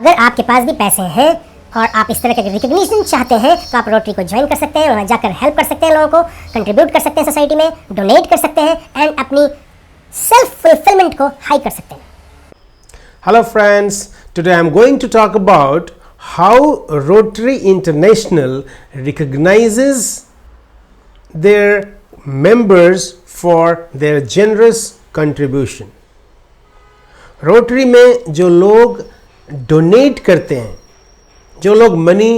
अगर आपके पास भी पैसे हैं और आप इस तरह के रिकग्निशन चाहते हैं तो आप रोटरी को ज्वाइन कर सकते हैं, वहाँ जाकर हेल्प कर सकते हैं, लोगों को कंट्रीब्यूट कर सकते हैं सोसाइटी में, डोनेट कर सकते हैं एंड अपनी सेल्फ फुलफिलमेंट को हाई कर सकते हैं। Hello friends, today I am going to talk about how Rotary International recognizes their members for their generous contribution. Rotary में जो लोग डोनेट करते हैं, जो लोग मनी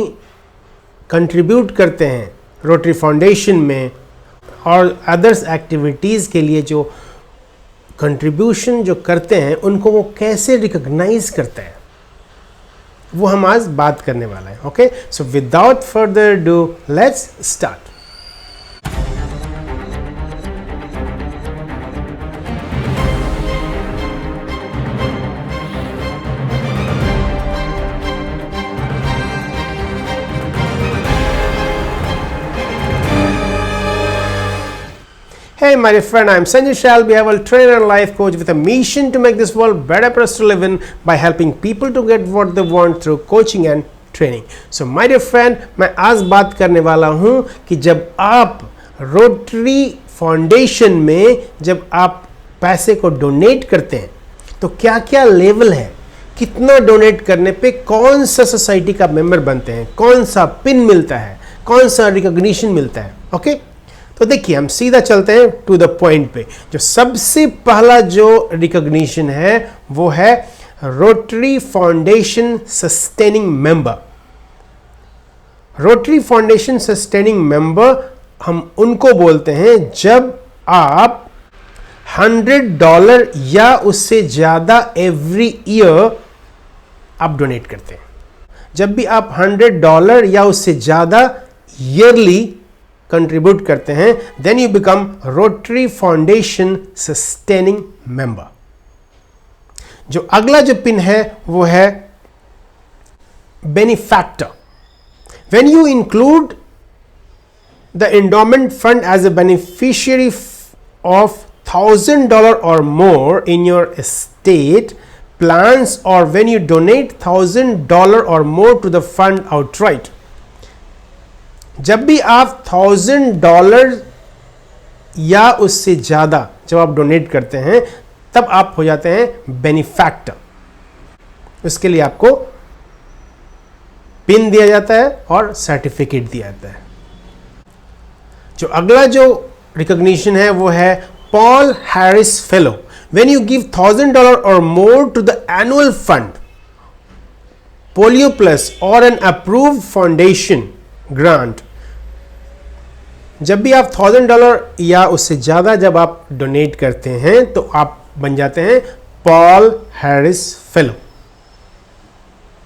कंट्रीब्यूट करते हैं रोटरी फाउंडेशन में और अदर्स एक्टिविटीज़ के लिए जो कंट्रीब्यूशन जो करते हैं, उनको वो कैसे रिकॉग्नाइज करते हैं, वो हम आज बात करने वाला है। Okay, so without further do let's start. Hey my dear friend, I am Sanjay Shalby, I will trainer and life coach with a mission to make this world better place to live in by helping people to get what they want through coaching and training. So my dear friend, मैं आज बात करने वाला हूँ कि जब आप rotary foundation में जब आप पैसे को डोनेट करते हैं तो क्या क्या लेवल है, कितना डोनेट करने पे कौन सा सोसाइटी का मेंबर बनते हैं, कौन सा पिन मिलता है, कौन सा रिकॉग्निशन मिलता है। ओके, तो देखिए हम सीधा चलते हैं टू द पॉइंट पे। जो सबसे पहला जो रिकॉग्निशन है वो है rotary Foundation sustaining member. Rotary Foundation sustaining member हम उनको बोलते हैं जब आप $100 या उससे ज़्यादा एवरी ईयर आप डोनेट करते हैं। जब भी आप $100 या उससे ज़्यादा ईयरली कंट्रीब्यूट करते हैं, then you become Rotary Foundation sustaining member. जो अगला जो पिन है वो है benefactor. When you include the endowment fund as a beneficiary of $1,000 or more in your estate plans, or when you donate $1,000 or more to the fund outright, जब भी आप $1,000 या उससे ज़्यादा जब आप डोनेट करते हैं तब आप हो जाते हैं बेनिफैक्टर। उसके लिए आपको पिन दिया जाता है और सर्टिफिकेट दिया जाता है। जो अगला जो रिकॉग्निशन है वो है Paul Harris fellow. When you give $1,000 or more to the annual fund polio plus or an approved foundation grant, जब भी आप $1,000 या उससे ज़्यादा जब आप डोनेट करते हैं तो आप बन जाते हैं पॉल हैरिस फेलो।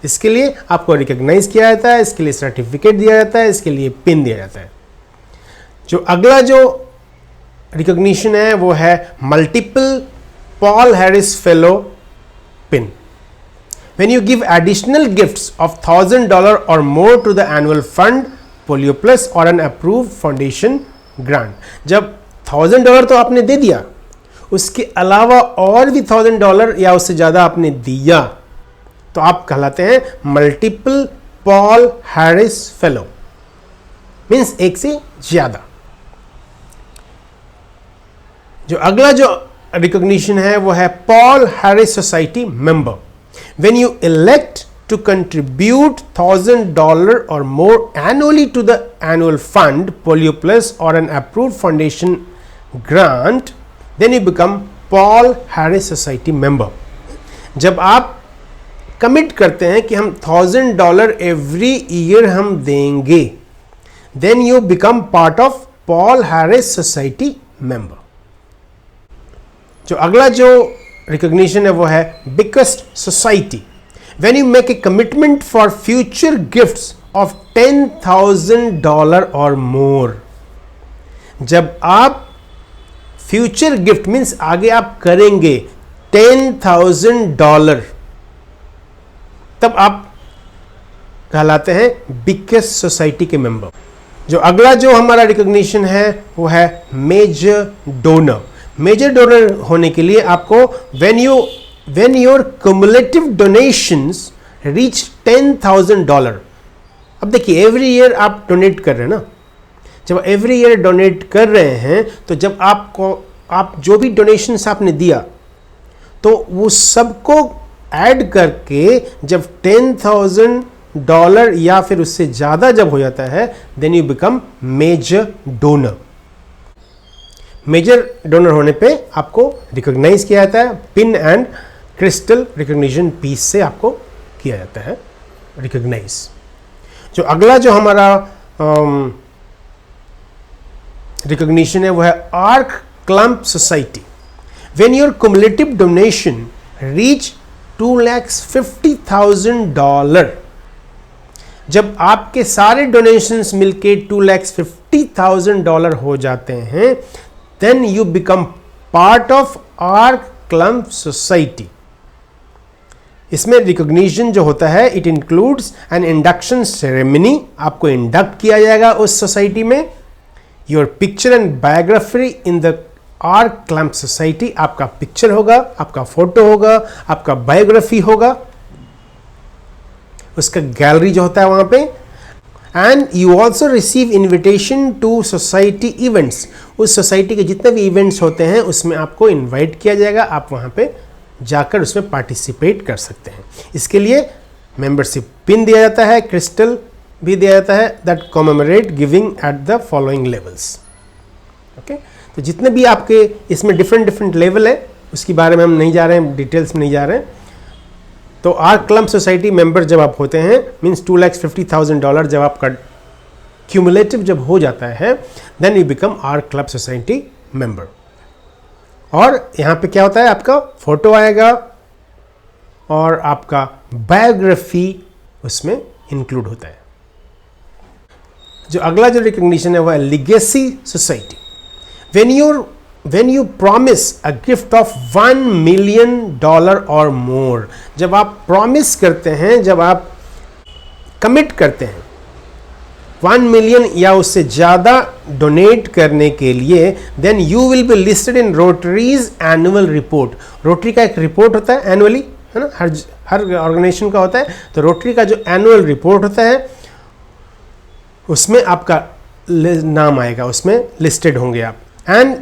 इसके लिए आपको रिकॉग्नाइज किया जाता है, इसके लिए सर्टिफिकेट दिया जाता है, इसके लिए पिन दिया जाता है। जो अगला जो रिकॉग्निशन है वो है multiple Paul Harris fellow pin. When you give additional gifts of $1,000 or more to the annual fund, Polio Plus or an approved foundation grant, जब $1,000 तो आपने दे दिया, उसके अलावा और भी $1,000 या उससे ज़्यादा आपने दिया तो आप कहलाते हैं multiple Paul Harris fellow, means एक से ज़्यादा। जो अगला जो रिकॉग्निशन है वो है Paul Harris society member. When you elect to contribute $1,000 or more annually to the annual fund, Polio Plus or an approved foundation grant, then you become Paul Harris Society member. जब आप commit करते हैं कि हम $1,000 every year हम देंगे, then you become part of Paul Harris Society member. जो अगला जो रिकॉग्निशन है वो है biggest society. When you make a commitment for future gifts of $10,000 और मोर, जब आप फ्यूचर गिफ्ट मीन्स आगे आप करेंगे $10,000, तब आप कहलाते हैं बिगेस्ट सोसाइटी के मेंबर। जो अगला जो हमारा रिकॉग्निशन है वो है मेजर डोनर। मेजर डोनर होने के लिए आपको when your cumulative donations reach $10,000. अब देखिए एवरी ईयर आप डोनेट कर रहे हैं ना, जब एवरी ईयर डोनेट कर रहे हैं तो जब आप जो भी डोनेशंस आपने दिया तो वो सबको ऐड करके जब $10,000 या फिर उससे ज़्यादा जब हो जाता है, then you become major donor. Major donor होने पे आपको रिकॉग्नाइज किया जाता है. Pin and crystal recognition piece से आपको किया जाता है रिकॉग्नाइज. जो अगला जो हमारा रिकॉग्निशन है वो है arc Klumph society. When your cumulative donation reach $250,000, जब आपके सारे डोनेशंस मिलके $250,000 हो जाते हैं, then you become part of Arc Clump Society. इसमें रिकॉग्निशन जो होता है it includes N induction ceremony. आपको इंडक्ट किया जाएगा उस सोसाइटी में. Your picture and biography in the arc Klumph society. आपका पिक्चर होगा, आपका फोटो होगा, आपका बायोग्राफी होगा, उसका गैलरी जो होता है वहां पे. And you also receive invitation to society events. उस सोसाइटी के जितने भी इवेंट्स होते हैं उसमें आपको इनवाइट किया जाएगा. आप वहाँ पे जाकर उसमें पार्टिसिपेट कर सकते हैं. इसके लिए मेंबरशिप पिन दिया जाता है, क्रिस्टल भी दिया जाता है that commemorate giving at the following levels. Okay, तो जितने भी आपके इसमें डिफरेंट लेवल है उसके बारे में हम नहीं जा रहे हैं, डिटेल्स में नहीं जा रहे हैं. तो आर्क क्लम्प सोसाइटी मेंबर जब आप होते हैं मीन्स $250,000 जब आपका क्यूमुलेटिव जब हो जाता है, then you become Arch Klumph society member. और यहाँ पे क्या होता है, आपका फोटो आएगा और आपका बायोग्राफी उसमें इंक्लूड होता है. जो अगला जो रिकॉग्निशन है वो है legacy society. when you promise a gift of $1 million or more, जब आप प्रॉमिस करते हैं, जब आप कमिट करते हैं 1 मिलियन या उससे ज़्यादा डोनेट करने के लिए, then you will be listed in Rotary's annual report. Rotary का एक रिपोर्ट होता है एनुअली, है ना, हर ऑर्गेनाइजेशन का होता है. तो रोटरी का जो एनुअल रिपोर्ट होता है उसमें आपका नाम आएगा, उसमें लिस्टेड होंगे आप. And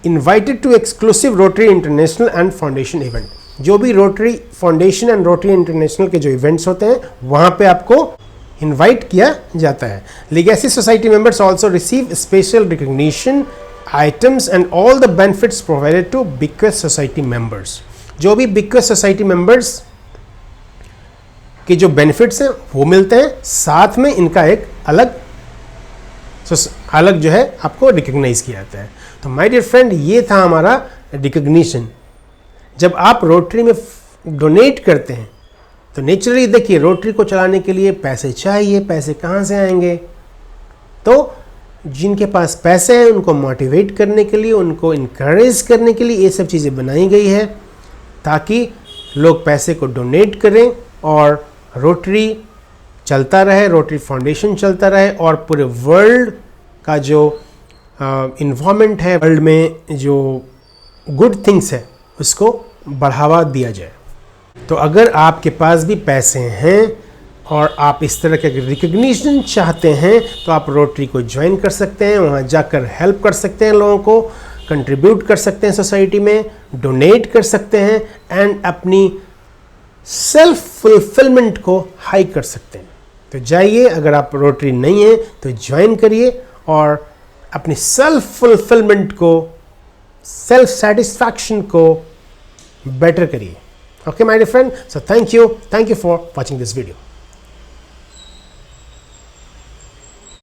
invited to exclusive Rotary International and Foundation event. जो भी Rotary Foundation and Rotary International के जो इवेंट्स होते हैं वहाँ पे आपको इनवाइट किया जाता है. Legacy society members also receive special recognition items and all the benefits provided to bequest society members. जो भी बिक्वेस्ट सोसाइटी मेंबर्स के जो बेनिफिट्स हैं वो मिलते हैं, साथ में इनका एक अलग जो है आपको रिकॉग्नाइज किया जाता है. तो माय डियर फ्रेंड, ये था हमारा रिकॉग्निशन. जब आप रोटरी में डोनेट करते हैं तो नेचुरली देखिए रोटरी को चलाने के लिए पैसे चाहिए. पैसे कहाँ से आएंगे? तो जिनके पास पैसे हैं उनको मोटिवेट करने के लिए, उनको इनकरेज करने के लिए ये सब चीज़ें बनाई गई है ताकि लोग पैसे को डोनेट करें और रोटरी चलता रहे, रोटरी फाउंडेशन चलता रहे और पूरे वर्ल्ड का जो इन्वायरमेंट है, वर्ल्ड में जो गुड थिंग्स है उसको बढ़ावा दिया जाए. तो अगर आपके पास भी पैसे हैं और आप इस तरह के रिकॉग्निशन चाहते हैं तो आप रोटरी को ज्वाइन कर सकते हैं. वहाँ जाकर हेल्प कर सकते हैं, लोगों को कंट्रीब्यूट कर सकते हैं सोसाइटी में, डोनेट कर सकते हैं एंड अपनी सेल्फ फुलफिलमेंट को हाई कर सकते हैं. तो जाइए, अगर आप रोटरी नहीं हैं तो ज्वाइन करिए और अपनी सेल्फ फुलफिलमेंट को, सेल्फ सेटिस्फैक्शन को बेटर करिए. Okay, my dear friend, so thank you for watching this video.